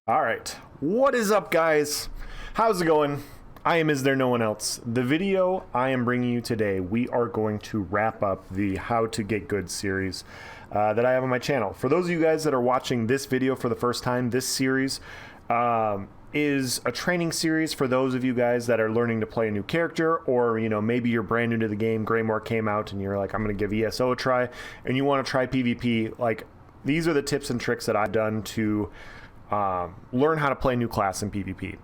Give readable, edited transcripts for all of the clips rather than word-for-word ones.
All right, what is up, guys? How's it going? I am Is There No One Else? The video I am bringing you today, we are going to wrap up the How to Get Good series that I have on my channel. For those of you guys that are watching this video for the first time, this series is a training series for those of you guys that are learning to play a new character, or maybe you're brand new to the game. Greymore came out and you're like, I'm gonna give ESO a try, and you want to try PvP. Like, these are the tips and tricks that I've done to learn how to play a new class in PvP.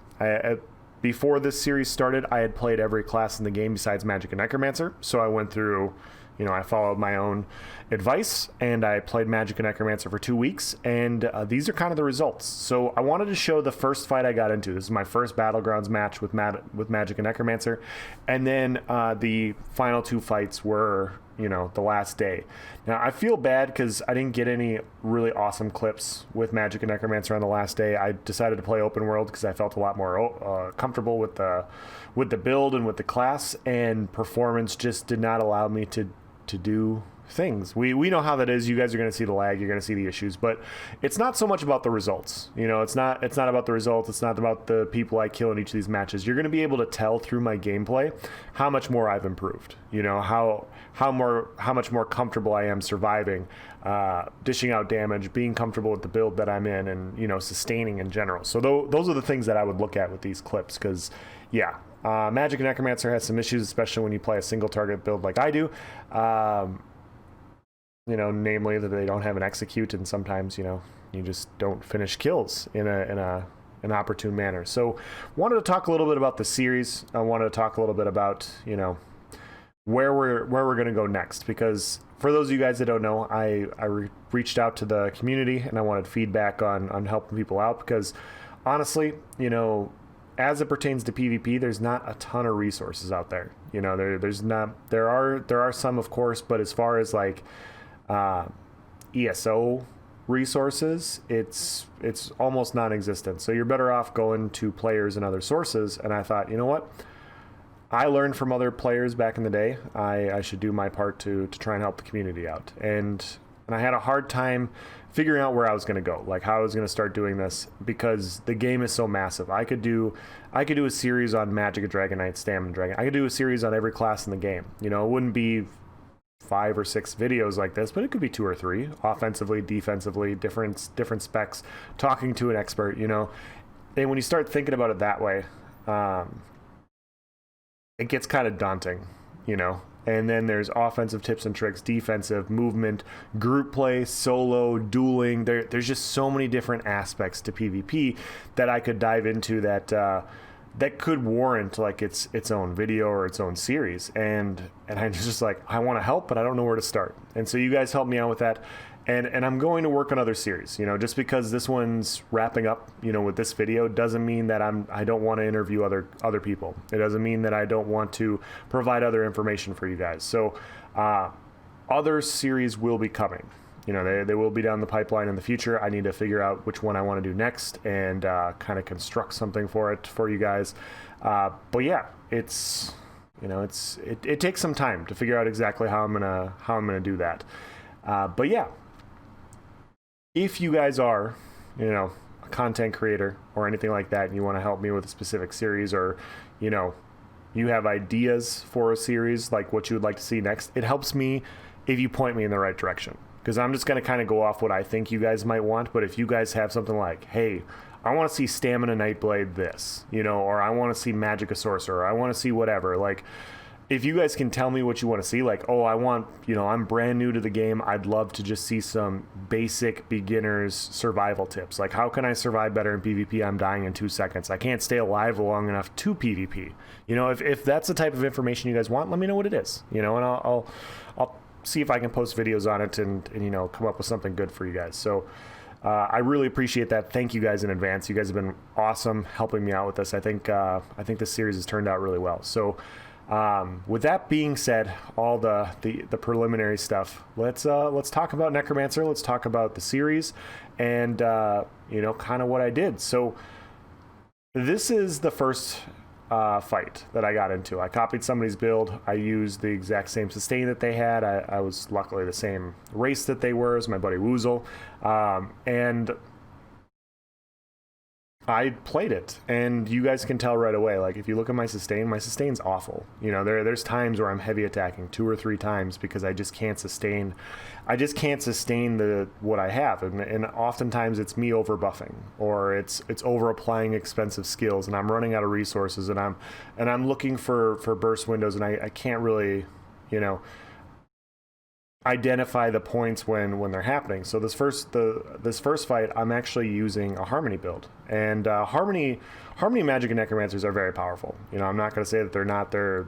Before this series started, I had played every class in the game besides Magic and Necromancer, so I went through, I followed my own advice, and I played Magic and Necromancer for 2 weeks, and these are kind of the results. So I wanted to show the first fight I got into. This is my first Battlegrounds match with Magic and Necromancer, and then the final 2 fights were the last day. Now, I feel bad because I didn't get any really awesome clips with Magic and Necromancer on the last day. I decided to play open world because I felt a lot more comfortable with the build and with the class, and performance just did not allow me to do things. We know how that is. You guys are going to see the lag, you're going to see the issues, but it's not so much about the results. It's not about the results. It's not about the people I kill in each of these matches. You're going to be able to tell through my gameplay how much more I've improved. How much more comfortable I am surviving, dishing out damage, being comfortable with the build that I'm in, and sustaining in general. So those are the things that I would look at with these clips, because Magic and Necromancer has some issues, especially when you play a single target build like I do. Namely that they don't have an execute, and sometimes you just don't finish kills in an opportune manner. So wanted to talk a little bit about the series. I wanted to talk a little bit about where we're going to go next, because for those of you guys that don't know, I reached out to the community and I wanted feedback on helping people out, because honestly, as it pertains to PvP, there's not a ton of resources out there. There are some, of course, but as far as like ESO resources, it's almost non-existent. So you're better off going to players and other sources. And I thought, you know what? I learned from other players back in the day. I should do my part to try and help the community out. And I had a hard time figuring out where I was going to go, like how I was going to start doing this, because the game is so massive. I could do a series on Magic, Dragon Knight, Stamina Dragon. I could do a series on every class in the game. It wouldn't be 5 or 6 videos like this, but it could be 2 or 3, offensively, defensively, different specs, talking to an expert. And when you start thinking about it that way, it gets kind of daunting. And then there's offensive tips and tricks, defensive, movement, group play, solo, dueling. There's just so many different aspects to PvP that I could dive into that could warrant like its own video or its own series. And I'm just like, I want to help, but I don't know where to start. And so you guys help me out with that. And I'm going to work on other series. Just because this one's wrapping up, with this video, doesn't mean that I don't want to interview other people. It doesn't mean that I don't want to provide other information for you guys. So other series will be coming. They will be down the pipeline in the future. I need to figure out which one I want to do next and kind of construct something for you guys. But yeah, it takes some time to figure out exactly how I'm gonna do that. But yeah, if you guys are, a content creator or anything like that, and you want to help me with a specific series, or, you have ideas for a series, like what you would like to see next, it helps me if you point me in the right direction. Because I'm just going to kind of go off what I think you guys might want. But if you guys have something like, hey, I want to see Stamina Nightblade this, or I want to see Magic a Sorcerer, or I want to see whatever, like, if you guys can tell me what you want to see, like, oh, I want, I'm brand new to the game, I'd love to just see some basic beginners survival tips. Like, how can I survive better in PvP? I'm dying in 2 seconds. I can't stay alive long enough to PvP. If that's the type of information you guys want, let me know what it is, and I'll see if I can post videos on it and come up with something good for you guys. So I really appreciate that. Thank you guys in advance. You guys have been awesome helping me out with this. I think this series has turned out really well. So with that being said, all the preliminary stuff, let's talk about Necromancer. Let's talk about the series and kind of what I did. So this is the first fight that I got into. I copied somebody's build. I used the exact same sustain that they had. I was luckily the same race that they were as my buddy Woozle. And I played it, and you guys can tell right away. Like, if you look at my sustain's awful. You know, there's times where I'm heavy attacking 2 or 3 times because I just can't sustain. I just can't sustain what I have, and oftentimes it's me over buffing, or it's over applying expensive skills, and I'm running out of resources, and I'm looking for burst windows, and I can't really, you know, identify the points when they're happening. So this first fight, I'm actually using a Harmony build, and Harmony Magic and Necromancers are very powerful. You know, I'm not going to say that they're not. They're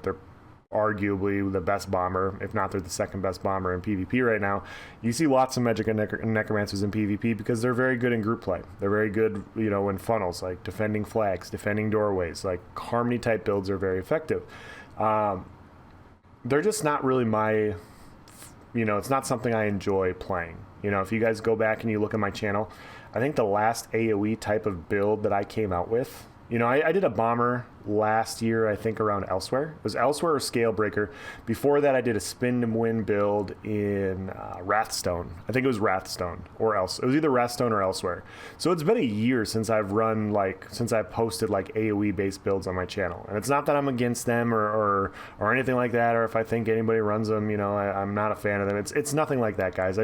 arguably the best bomber, if not they're the second best bomber in PvP right now. You see lots of Magic and Necromancers in PvP because they're very good in group play. They're very good, you know, in funnels, like defending flags, defending doorways. Like Harmony type builds are very effective. They're just not really my. You know, it's not something I enjoy playing. You know, if you guys go back and you look at my channel, I think the last AoE type of build that I came out with, you know, I did a bomber last year, I think around Elsewhere. It was Elsewhere or Scalebreaker. Before that, I did a spin and win build in Wrathstone. I think it was Wrathstone or else. It was either Wrathstone or Elsewhere. So it's been a year since I've posted like AoE based builds on my channel. And it's not that I'm against them or anything like that, or if I think anybody runs them, you know, I'm not a fan of them. It's nothing like that, guys.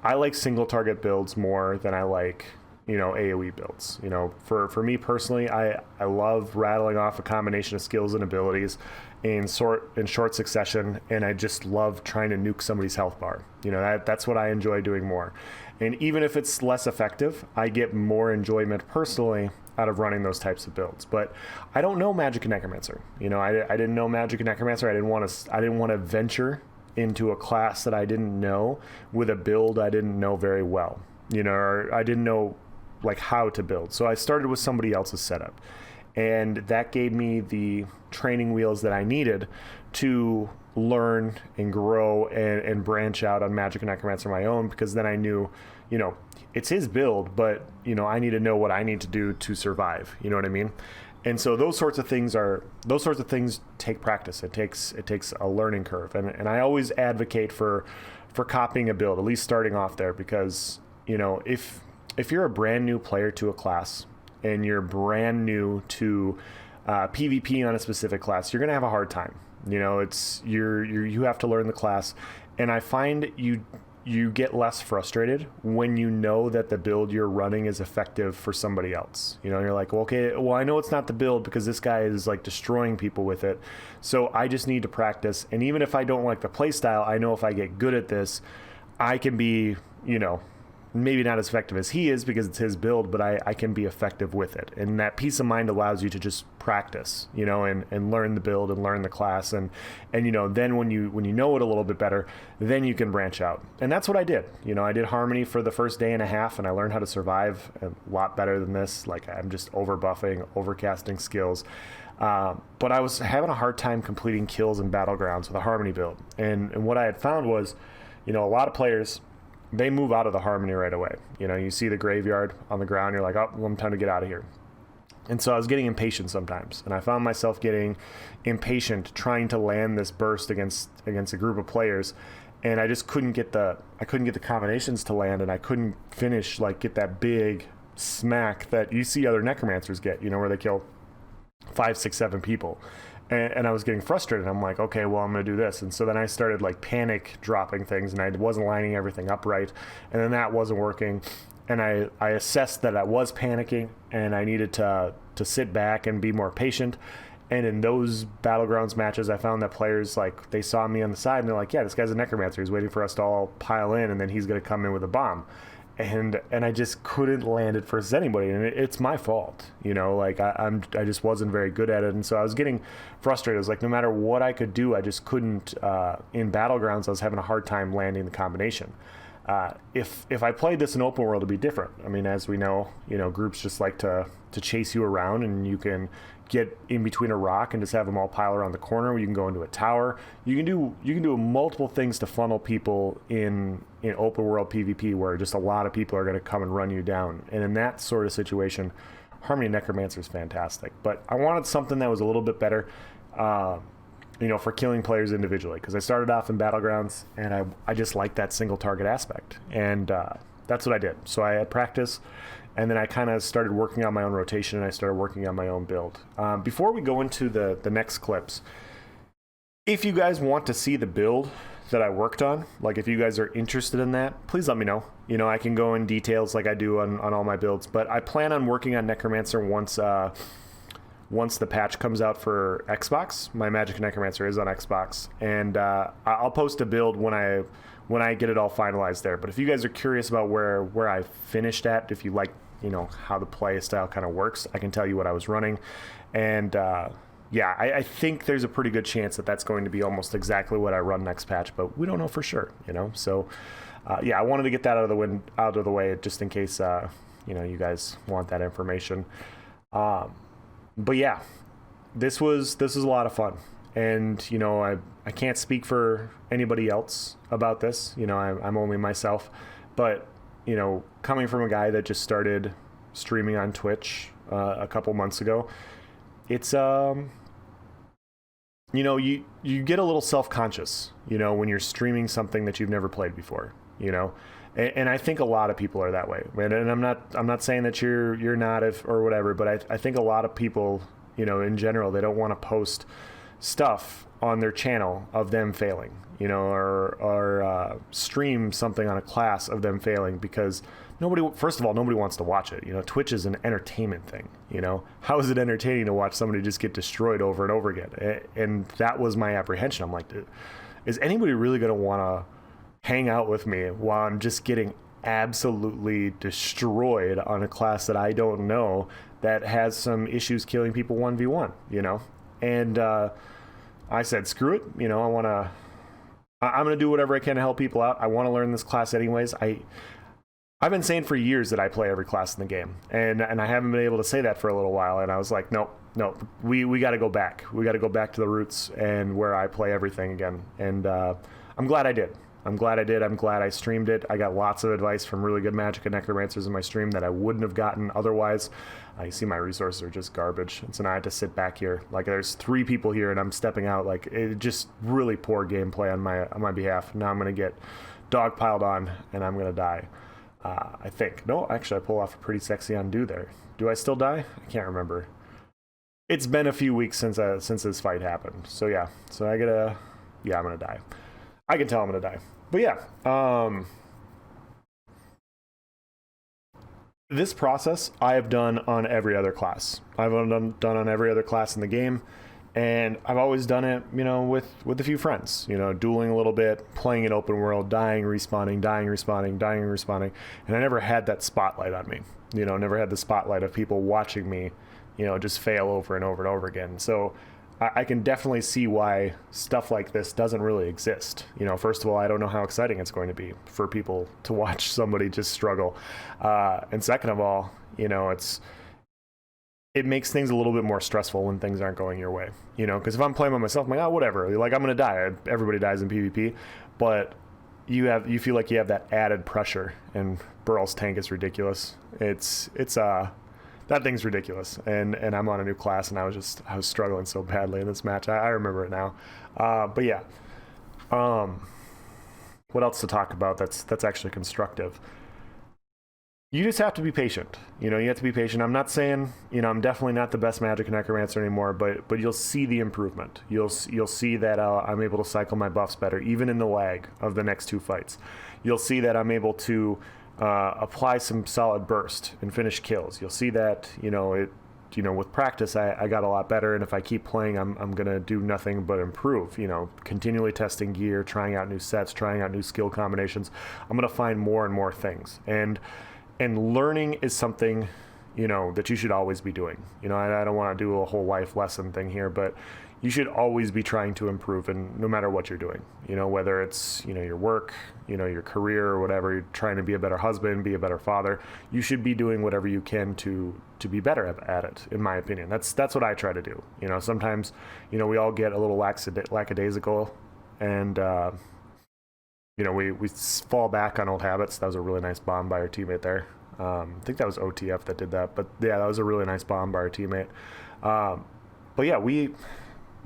I like single target builds more than I like, you know, AoE builds. You know, for me personally, I love rattling off a combination of skills and abilities in short succession, and I just love trying to nuke somebody's health bar. You know, that's what I enjoy doing more. And even if it's less effective, I get more enjoyment personally out of running those types of builds. But I don't know Magic and Necromancer. You know, I didn't know Magic and Necromancer. I didn't want to venture into a class that I didn't know with a build I didn't know very well. You know, or I didn't know like how to build. So I started with somebody else's setup, and that gave me the training wheels that I needed to learn and grow and branch out on Magic and Necromancer on my own, because then I knew, you know, it's his build, but you know, I need to know what I need to do to survive. You know what I mean? And so those sorts of things take practice. It takes a learning curve, and I always advocate for copying a build, at least starting off there, because you know, if you're a brand new player to a class and you're brand new to PvP on a specific class, you're going to have a hard time. You know, you have to learn the class, and I find you get less frustrated when you know that the build you're running is effective for somebody else. You know, you're like, well, okay, well, I know it's not the build because this guy is like destroying people with it, so I just need to practice. And even if I don't like the play style, I know if I get good at this, I can be, you know, maybe not as effective as he is because it's his build, but I can be effective with it. And that peace of mind allows you to just practice, you know, and learn the build and learn the class. And you know, then when you know it a little bit better, then you can branch out. And that's what I did. You know, I did Harmony for the first day and a half, and I learned how to survive a lot better than this. Like, I'm just over buffing, overcasting skills. But I was having a hard time completing kills in Battlegrounds with a Harmony build. And what I had found was, you know, a lot of players, they move out of the Harmony right away. You know, you see the graveyard on the ground, you're like, oh, well, time to get out of here. And so I was getting impatient sometimes, and I found myself getting impatient trying to land this burst against a group of players, and I just couldn't get the combinations to land, and I couldn't finish, like, get that big smack that you see other Necromancers get, you know, where they kill 5, 6, 7 people. And I was getting frustrated. I'm like, okay, well, I'm going to do this. And so then I started like panic dropping things, and I wasn't lining everything up right. And then that wasn't working. And I assessed that I was panicking, and I needed to sit back and be more patient. And in those Battlegrounds matches, I found that players, like, they saw me on the side and they're like, yeah, this guy's a Necromancer. He's waiting for us to all pile in, and then he's going to come in with a bomb. And I just couldn't land it versus anybody, and it's my fault, you know. Like, I just wasn't very good at it, and so I was getting frustrated. I was like, no matter what I could do, I just couldn't. In Battlegrounds, I was having a hard time landing the combination. If I played this in open world, it'd be different. I mean, as we know, you know, groups just like to chase you around, and you can get in between a rock and just have them all pile around the corner. You can go into a tower. You can do multiple things to funnel people in open world PvP, where just a lot of people are going to come and run you down. And in that sort of situation, Harmony Necromancer is fantastic. But I wanted something that was a little bit better, you know, for killing players individually, because I started off in Battlegrounds, and I just like that single target aspect, and that's what I did. So I had practice, and then I kind of started working on my own rotation, and I started working on my own build. Before we go into the next clips, if you guys want to see the build that I worked on, like if you guys are interested in that, please let me know. I can go in details like I do on all my builds, but I plan on working on Necromancer once the patch comes out for Xbox. My Magic Necromancer is on Xbox, and I'll post a build when I get it all finalized there. But if you guys are curious about where I finished at, if you like how the play style kind of works, I can tell you what I was running. And yeah, I think there's a pretty good chance that that's going to be almost exactly what I run next patch, but we don't know for sure, So, yeah, I wanted to get that out of the way just in case, you guys want that information. But yeah, this was a lot of fun, and I can't speak for anybody else about this. I'm only myself, but coming from a guy that just started streaming on Twitch a couple months ago, it's you get a little self-conscious when you're streaming something that you've never played before, and I think a lot of people are that way, and I'm not saying that you're not, or whatever, but I think a lot of people in general, they don't want to post stuff on their channel of them failing, or stream something on a class of them failing, because first of all, nobody wants to watch it. Twitch is an entertainment thing. How is it entertaining to watch somebody just get destroyed over and over again? And that was my apprehension. I'm like, is anybody really going to want to hang out with me while I'm just getting absolutely destroyed on a class that I don't know, that has some issues killing people 1v1, And I said, screw it. I'm going to do whatever I can to help people out. I want to learn this class anyways. I've been saying for years that I play every class in the game, and I haven't been able to say that for a little while, and I was like, no, we got to go back. We got to go back to the roots and where I play everything again, and I'm glad I did. I'm glad I streamed it. I got lots of advice from really good Magic and Necromancers in my stream that I wouldn't have gotten otherwise. You see my resources are just garbage, and so now I had to sit back here. Like, there's 3 people here, and I'm stepping out. Like, it just really poor gameplay on my behalf. Now I'm going to get dogpiled on, and I'm going to die. I think. No, actually, I pull off a pretty sexy undo there. Do I still die? I can't remember. It's been a few weeks since this fight happened. So yeah. So I'm gonna die. I can tell I'm gonna die. But yeah. This process I have done on every other class. I've done on every other class in the game. And I've always done it, with a few friends, dueling a little bit, playing an open world, dying, respawning, dying, respawning, dying, respawning. And I never had that spotlight on me, never had the spotlight of people watching me, just fail over and over and over again. So I can definitely see why stuff like this doesn't really exist. First of all, I don't know how exciting it's going to be for people to watch somebody just struggle. And second of all, it makes things a little bit more stressful when things aren't going your way, because if I'm playing by myself, I'm like, whatever, like, I'm going to die. Everybody dies in PvP, but you feel like you have that added pressure, and Burl's tank is ridiculous. That thing's ridiculous. And I'm on a new class, and I was struggling so badly in this match. I remember it now. But yeah. What else to talk about that's actually constructive? You just have to be patient. You have to be patient. I'm not saying, I'm definitely not the best Magic Necromancer anymore, but you'll see the improvement. You'll see that I'm able to cycle my buffs better, even in the lag of the next 2 fights. You'll see that I'm able to apply some solid burst and finish kills. You'll see that, with practice, I got a lot better, and if I keep playing, I'm going to do nothing but improve, continually testing gear, trying out new sets, trying out new skill combinations. I'm going to find more and more things. And learning is something, that you should always be doing. I don't want to do a whole life lesson thing here, but you should always be trying to improve, and no matter what you're doing, whether it's, your work, your career or whatever, you're trying to be a better husband, be a better father, you should be doing whatever you can to be better at it, in my opinion. That's what I try to do. Sometimes, we all get a little lackadaisical, and, we fall back on old habits. That was a really nice bomb by our teammate there. I think that was OTF that did that, but yeah, that was a really nice bomb by our teammate. But yeah, we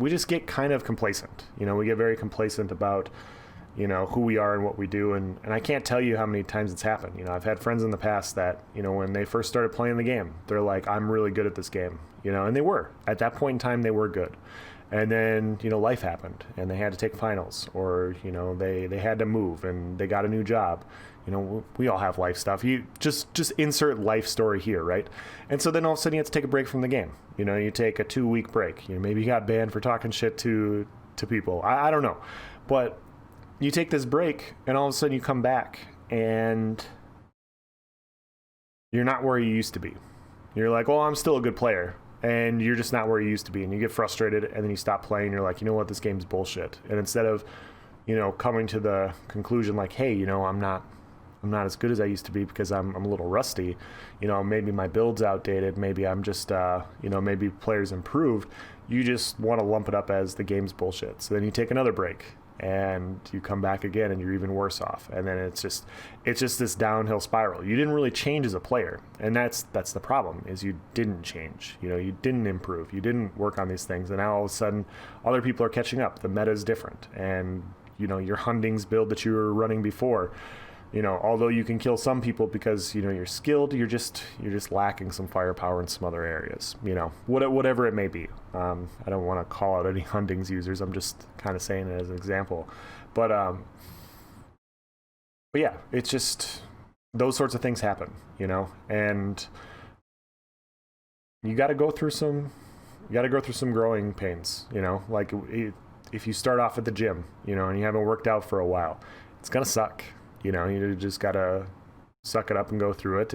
just get kind of complacent. We get very complacent about who we are and what we do. And I can't tell you how many times it's happened. I've had friends in the past that, when they first started playing the game, they're like, I'm really good at this game, and they were. At that point in time, they were good. And then, life happened and they had to take finals, or, they had to move and they got a new job. We all have life stuff. You just insert life story here, right? And so then all of a sudden you have to take a break from the game. You take a 2-week break. Maybe you got banned for talking shit to people. I don't know. But you take this break and all of a sudden you come back and you're not where you used to be. You're like, well, I'm still a good player. And you're just not where you used to be, and you get frustrated, and then you stop playing. You're like, you know what, this game's bullshit. And instead of, coming to the conclusion like, hey, I'm not as good as I used to be because I'm a little rusty. Maybe my build's outdated. Maybe I'm just, maybe players improved. You just want to lump it up as the game's bullshit. So then you take another break, and you come back again, and you're even worse off. And then it's just this downhill spiral. You didn't really change as a player, and that's the problem, is you didn't change. You didn't improve. You didn't work on these things, and now all of a sudden other people are catching up. The meta is different, and your Hundings build that you were running before, although you can kill some people because you're skilled, you're just lacking some firepower in some other areas. Whatever it may be. I don't want to call out any Hundings users. I'm just kind of saying it as an example. But yeah, it's just those sorts of things happen. And you got to go through some growing pains. Like if you start off at the gym, and you haven't worked out for a while, it's gonna suck. You just gotta suck it up and go through it.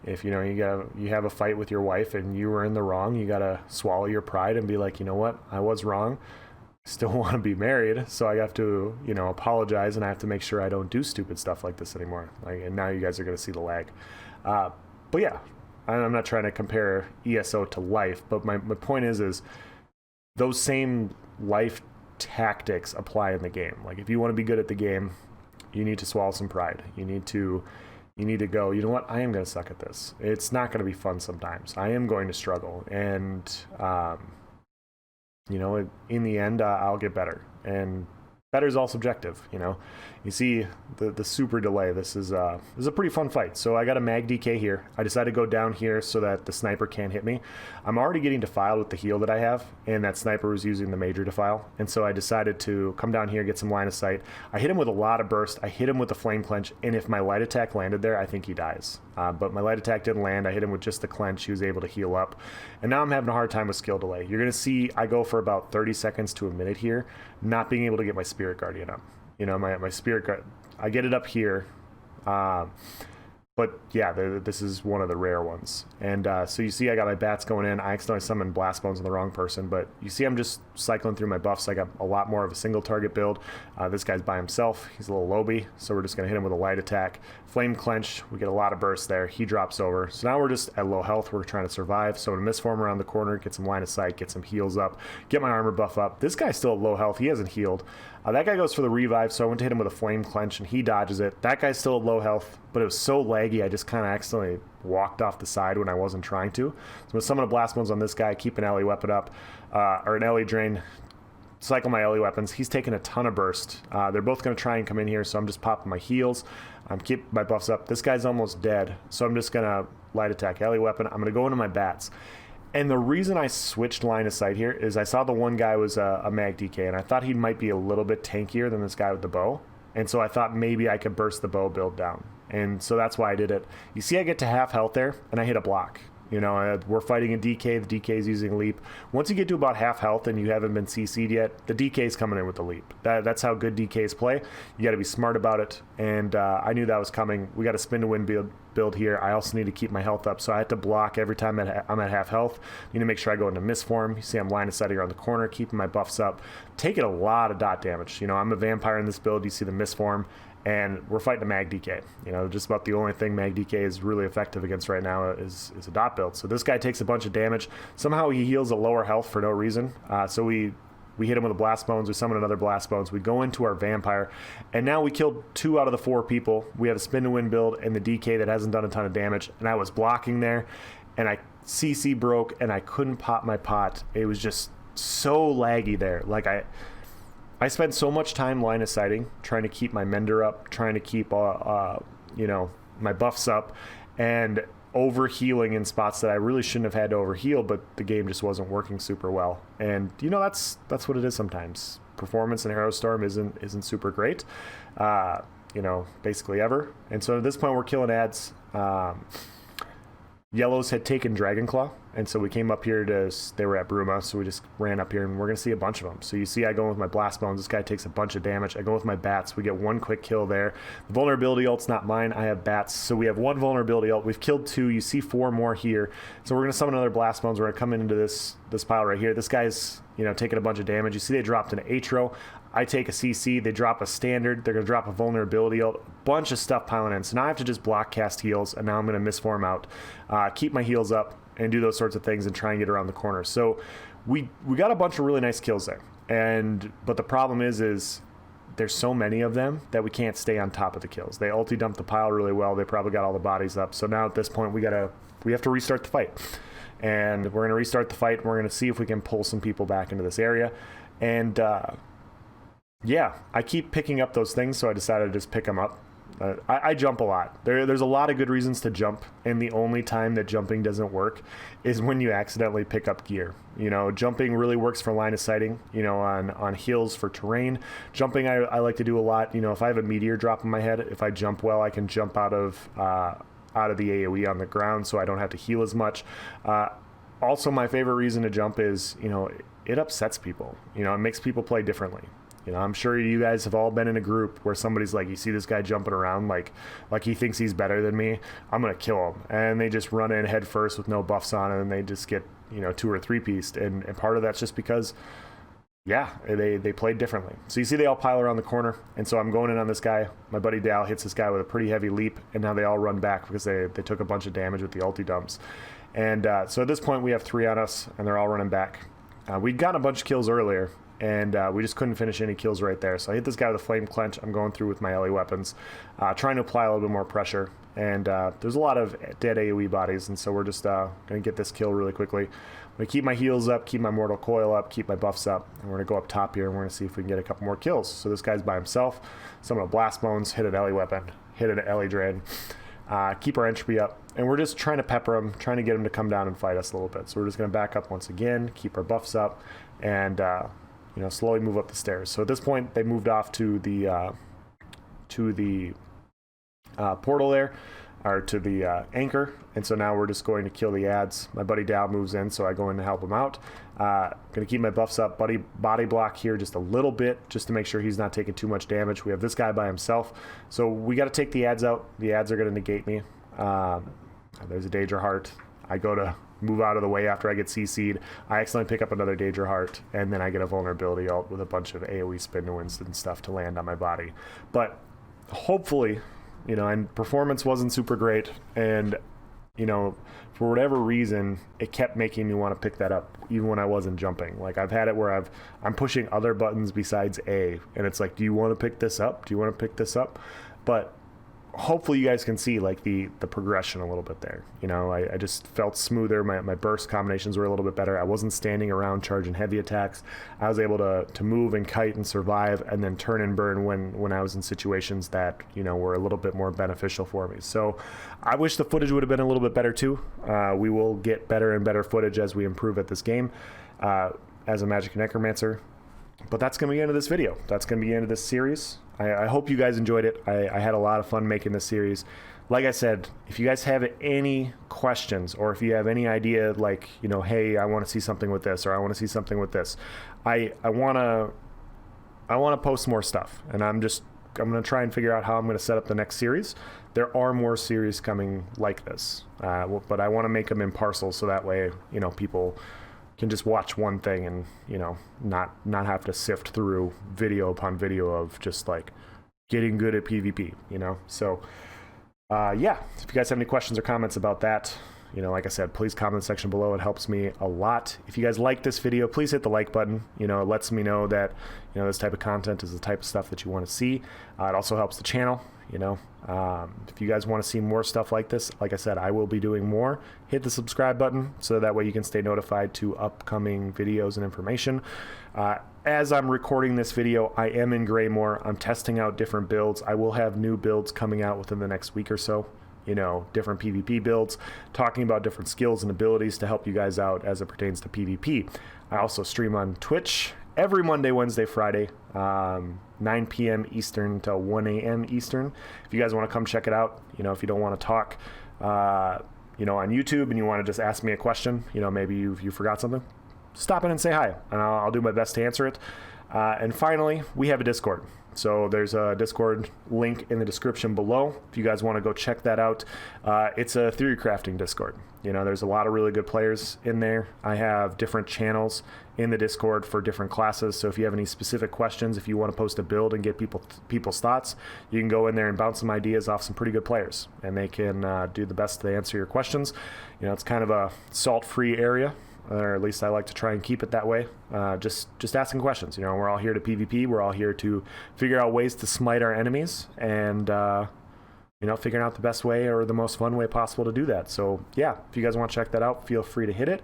If you have a fight with your wife and you were in the wrong, you gotta swallow your pride and be like, you know what, I was wrong. I still want to be married, so I have to, apologize, and I have to make sure I don't do stupid stuff like this anymore. And now you guys are gonna see the lag. But yeah, I'm not trying to compare ESO to life, but my point is those same life tactics apply in the game. Like if you want to be good at the game, you need to swallow some pride. You need to go, you know what, I am going to suck at this. It's not going to be fun sometimes. I am going to struggle. And, in the end, I'll get better. And better is all subjective, You see the super delay. This is a pretty fun fight. So I got a mag DK here. I decided to go down here so that the sniper can't hit me. I'm already getting defiled with the heal that I have, and that sniper was using the major defile. And so I decided to come down here, get some line of sight. I hit him with a lot of burst. I hit him with the flame clench, and if my light attack landed there, I think he dies. But my light attack didn't land. I hit him with just the clench. He was able to heal up. And now I'm having a hard time with skill delay. You're going to see I go for about 30 seconds to a minute here, not being able to get my Spirit Guardian up. My Spirit Guard, I get it up here. But yeah, this is one of the rare ones. And so you see I got my bats going in. I accidentally summoned Blast Bones on the wrong person, but you see I'm just cycling through my buffs. I got a lot more of a single target build. This guy's by himself. He's a little lobby, so we're just going to hit him with a light attack. Flame Clench, we get a lot of burst there. He drops over. So now we're just at low health. We're trying to survive. So to misform around the corner, get some line of sight, get some heals up, get my armor buff up. This guy's still at low health. He hasn't healed. That guy goes for the revive, so I went to hit him with a Flame Clench, and he dodges it. That guy's still at low health, but it was so laggy, I just kind of accidentally walked off the side when I wasn't trying to. So I'm going to summon a Blast Bones on this guy, keep an LE weapon up, or an LE drain, cycle my LE weapons. He's taking a ton of burst. They're both going to try and come in here, so I'm just popping my heals. I'm keeping my buffs up. This guy's almost dead, so I'm just going to light attack LE weapon. I'm going to go into my bats. And the reason I switched line of sight here is I saw the one guy was a mag DK, and I thought he might be a little bit tankier than this guy with the bow. And so I thought maybe I could burst the bow build down. And so that's why I did it. You see I get to half health there, and I hit a block. We're fighting a DK. The DK is using leap. Once you get to about half health and you haven't been CC'd yet, the DK is coming in with the leap. That's how good DKs play. You got to be smart about it. And I knew that was coming. We got a spin to win build here. I also need to keep my health up, so I had to block every time I'm at half health. Need to make sure I go into misform. You see I'm line of sight around the corner, keeping my buffs up, taking a lot of dot damage. I'm a vampire in this build. You see the misform. And we're fighting a mag DK. Just about the only thing mag DK is really effective against right now is a dot build. So this guy takes a bunch of damage. Somehow he heals at lower health for no reason. So we hit him with a Blast Bones. We summon another Blast Bones. We go into our vampire. And now we killed 2 out of the 4 people. We have a spin to win build and the DK that hasn't done a ton of damage. And I was blocking there. And I CC broke and I couldn't pop my pot. It was just so laggy there. I spent so much time line of sighting, trying to keep my mender up, trying to keep, you know, my buffs up, and overhealing in spots that I really shouldn't have had to overheal, but the game just wasn't working super well. And you know, that's what it is sometimes. Performance in Hero Storm isn't super great, you know, basically ever. And so at this point, we're killing ads. Yellows had taken Dragonclaw, and so we came up here they were at Bruma, so we just ran up here, and we're going to see a bunch of them. So you see I go with my Blast Bones. This guy takes a bunch of damage. I go with my Bats. We get one quick kill there. The vulnerability ult's not mine. I have Bats, so we have one vulnerability ult. We've killed 2. You see 4 more here. So we're going to summon another Blast Bones. We're going to come into this pile right here. This guy's, you know, taking a bunch of damage. You see they dropped an Atro. I take a CC, they drop a standard, they're going to drop a vulnerability, a bunch of stuff piling in. So now I have to just block cast heals, and now I'm going to misform out, keep my heals up, and do those sorts of things and try and get around the corner. So we got a bunch of really nice kills there. But the problem is there's so many of them that we can't stay on top of the kills. They ulti dumped the pile really well. They probably got all the bodies up. So now at this point, we have to restart the fight. And we're going to restart the fight, and we're going to see if we can pull some people back into this area. And yeah, I keep picking up those things, so I decided to just pick them up. I jump a lot. There's a lot of good reasons to jump, and the only time that jumping doesn't work is when you accidentally pick up gear. You know, jumping really works for line of sighting, you know, on heals for terrain. Jumping, I like to do a lot. You know, if I have a meteor drop in my head, if I jump well, I can jump out of the AoE on the ground, so I don't have to heal as much. Also, my favorite reason to jump is, you know, it upsets people. You know, it makes people play differently. You know, I'm sure you guys have all been in a group where somebody's like, you see this guy jumping around like he thinks he's better than me. I'm going to kill him. And they just run in head first with no buffs on, and they just get, you know, 2 or 3 pieced. And part of that's just because, yeah, they played differently. So you see they all pile around the corner. And so I'm going in on this guy. My buddy Dal hits this guy with a pretty heavy leap. And now they all run back because they took a bunch of damage with the ulti dumps. And so at this point, we have 3 on us, and they're all running back. We'd gotten a bunch of kills earlier, and we just couldn't finish any kills right there. So I hit this guy with a flame clench. I'm going through with my LE weapons, trying to apply a little bit more pressure. And there's a lot of dead AoE bodies, and so we're just going to get this kill really quickly. I'm going to keep my heals up, keep my Mortal Coil up, keep my buffs up, and we're going to go up top here, and we're going to see if we can get a couple more kills. So this guy's by himself. So I'm going to Blast Bones, hit an LE weapon, hit an LE Drain, keep our entropy up, and we're just trying to pepper him, trying to get him to come down and fight us a little bit. So we're just going to back up once again, keep our buffs up, and you know, slowly move up the stairs. So at this point, they moved off to the portal there, or to the anchor, and so now we're just going to kill the ads. My buddy Dal moves in, so I go in to help him out. Gonna keep my buffs up, body block here just a little bit, just to make sure he's not taking too much damage. We have this guy by himself, so we got to take the ads out. The ads are gonna negate me. There's a Daedra Heart. I go to move out of the way after I get CC'd. I accidentally pick up another Daedra Heart, and then I get a vulnerability ult with a bunch of AoE spin to wins and stuff to land on my body. But hopefully, you know, and performance wasn't super great, and, you know, for whatever reason, it kept making me want to pick that up, even when I wasn't jumping. Like, I've had it where I'm pushing other buttons besides A, and it's like, do you want to pick this up? Do you want to pick this up? But hopefully you guys can see like the progression a little bit there. You know, I just felt smoother. My burst combinations were a little bit better. I wasn't standing around charging heavy attacks. I was able to move and kite and survive, and then turn and burn when I was in situations that, you know, were a little bit more beneficial for me. So I wish the footage would have been a little bit better too. We will get better and better footage as we improve at this game as a Magic Necromancer. But that's going to be the end of this video. That's going to be the end of this series. I hope you guys enjoyed it. I had a lot of fun making this series. Like I said, if you guys have any questions, or if you have any idea, like, you know, hey, I want to see something with this, or I want to see something with this, I want to post more stuff, and I'm going to try and figure out how I'm going to set up the next series. There are more series coming like this, but I want to make them in parcels, so that way, you know, people can just watch one thing and, you know, not have to sift through video upon video of just like getting good at PvP, you know. So yeah, if you guys have any questions or comments about that, you know, like I said, please comment in the section below. It helps me a lot. If you guys like this video, please hit the like button. You know, it lets me know that, you know, this type of content is the type of stuff that you want to see. It also helps the channel. You know, if you guys want to see more stuff like this, like I said, I will be doing more. Hit the subscribe button so that way you can stay notified to upcoming videos and information. as I'm recording this video, I am in Greymoor. I'm testing out different builds. I will have new builds coming out within the next week or so. You know, different PvP builds, talking about different skills and abilities to help you guys out as it pertains to PvP. I also stream on Twitch every Monday, Wednesday, Friday, 9 p.m. Eastern to 1 a.m. Eastern. If you guys want to come check it out, you know, if you don't want to talk, you know, on YouTube and you want to just ask me a question, you know, maybe you forgot something, stop in and say hi, and I'll do my best to answer it. And finally, we have a Discord. So there's a Discord link in the description below if you guys want to go check that out. It's a theory crafting Discord. You know, there's a lot of really good players in there. I have different channels in the Discord for different classes. So if you have any specific questions, if you want to post a build and get people's thoughts, you can go in there and bounce some ideas off some pretty good players, and they can do the best to answer your questions. You know, it's kind of a salt-free area, or at least I like to try and keep it that way. Just asking questions. You know, we're all here to PvP. We're all here to figure out ways to smite our enemies, and you know, figuring out the best way or the most fun way possible to do that. So yeah, if you guys want to check that out, feel free to hit it.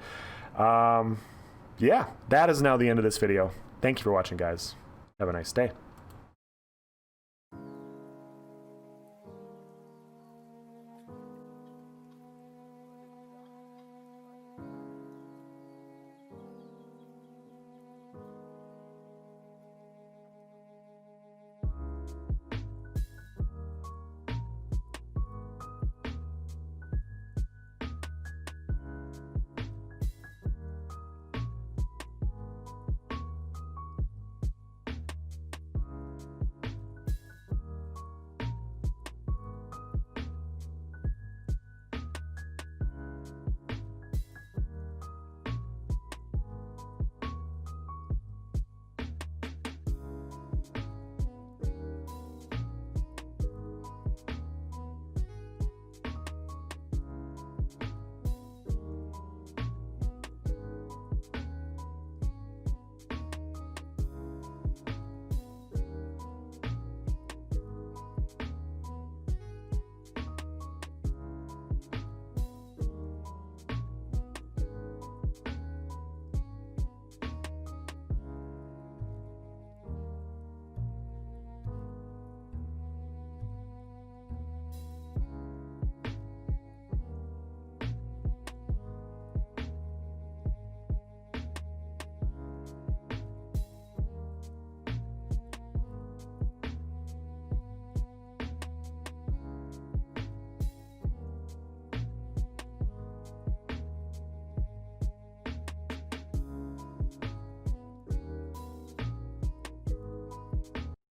Yeah, that is now the end of this video. Thank you for watching, guys. Have a nice day.